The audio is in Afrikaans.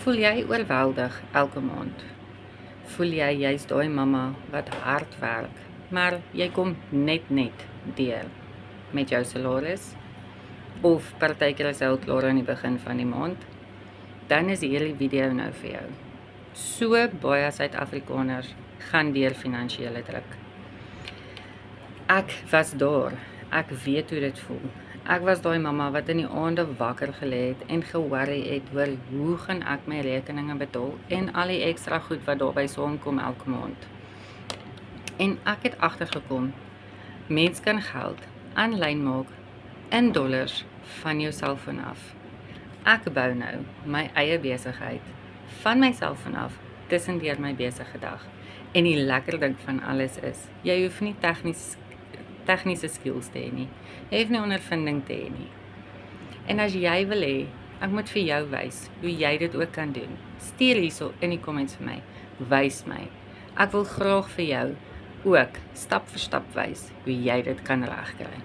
Voel jy oorweldig elke maand? Voel jy jy's daai mamma wat hard werk, maar jy kom net deur met jou salaris? Of partykeer is hy klaar aan die begin van die maand? Dan is hierdie video nou vir jou. So baie Suid-Afrikaners gaan deur finansiële druk. Ek was daar, ek weet hoe dit voel. Ek was daai mamma wat in die aande wakker gelê het en ge-worry het oor hoe gaan ek my rekeninge betaal en al die ekstra goed wat daarby saamkom elke maand. En ek het agtergekom, mens kan geld aanlyn maak in dollars van jou selfoon af. Ek bou nou my eie besigheid van my selfoon af tussendeur my besige dag. En die lekker ding van alles is, jy hoef nie tegniese skills te hê nie. Jy hoef nie ondervinding te hê nie. En as jy wil hê, ek moet vir jou wys hoe jy dit ook kan doen. Stuur hierso in die comments vir my. Wys my. Ek wil graag vir jou ook stap vir stap wys hoe jy dit kan regkry.